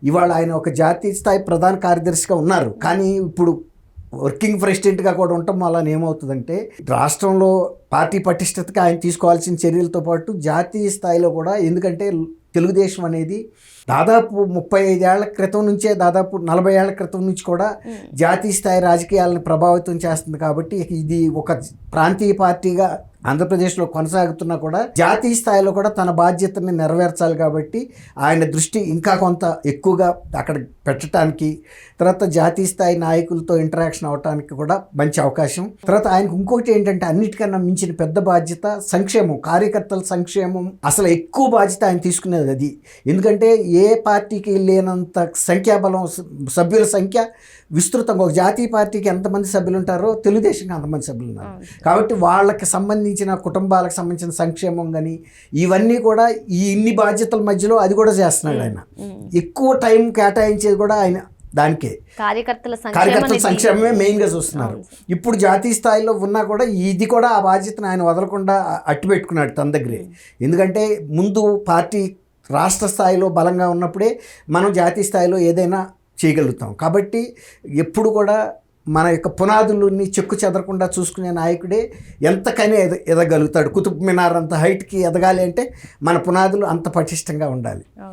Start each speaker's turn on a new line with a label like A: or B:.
A: ఇవాళ ఆయన ఒక జాతీయ స్థాయి ప్రధాన కార్యదర్శిగా ఉన్నారు. కానీ ఇప్పుడు వర్కింగ్ ప్రెసిడెంట్గా కూడా ఉండటం వల్ల ఏమవుతుందంటే రాష్ట్రంలో పార్టీ పటిష్టతకి ఆయన తీసుకోవాల్సిన చర్యలతో పాటు జాతీయ స్థాయిలో కూడా, ఎందుకంటే తెలుగుదేశం అనేది దాదాపు 35 ఏళ్ల క్రితం నుంచే, దాదాపు 40 ఏళ్ల క్రితం నుంచి కూడా జాతీయ స్థాయి రాజకీయాలను ప్రభావితం చేస్తుంది. కాబట్టి ఇది ఒక ప్రాంతీయ పార్టీగా ఆంధ్రప్రదేశ్లో కొనసాగుతున్నా కూడా జాతీయ స్థాయిలో కూడా తన బాధ్యతని నెరవేర్చాలి. కాబట్టి ఆయన దృష్టి ఇంకా కొంత ఎక్కువగా అక్కడ పెట్టడానికి, తర్వాత జాతీయ స్థాయి నాయకులతో ఇంటరాక్షన్ అవడానికి కూడా మంచి అవకాశం. తర్వాత ఆయనకు ఇంకొకటి ఏంటంటే అన్నిటికన్నా మించిన పెద్ద బాధ్యత సంక్షేమం, కార్యకర్తల సంక్షేమం. అసలు ఎక్కువ బాధ్యత ఆయన తీసుకునేది అది. ఎందుకంటే ఏ పార్టీకి లేనంత సంఖ్యాబలం, సభ్యుల సంఖ్య విస్తృతంగా. ఒక జాతీయ పార్టీకి ఎంతమంది సభ్యులు ఉంటారో తెలుగుదేశంకి అంతమంది సభ్యులు ఉన్నారు. కాబట్టి వాళ్ళకి సంబంధించిన కుటుంబాలకు సంబంధించిన సంక్షేమం కానీ ఇవన్నీ కూడా ఈ ఇన్ని బాధ్యతల మధ్యలో అది కూడా చేస్తున్నాడు ఆయన. ఎక్కువ టైం కేటాయించేది కూడా ఆయన దానికే, కార్యకర్తల సంక్షేమమే మెయిన్గా చూస్తున్నారు. ఇప్పుడు జాతీయ స్థాయిలో ఉన్నా కూడా ఇది కూడా ఆ బాధ్యతను ఆయన వదలకుండా అట్టు పెట్టుకున్నాడు తన దగ్గరే. ఎందుకంటే ముందు పార్టీ రాష్ట్ర స్థాయిలో బలంగా ఉన్నప్పుడే మనం జాతీయ స్థాయిలో ఏదైనా చేయగలుగుతాం. కాబట్టి ఎప్పుడు కూడా మన యొక్క పునాదులని చెక్కు చెదరకుండా చూసుకునే నాయకుడే ఎంతకైనా ఎదగలుగుతాడు. కుతుబ్ మినార్ అంత హైట్కి ఎదగాలి అంటే మన పునాదులు అంత పటిష్టంగా ఉండాలి.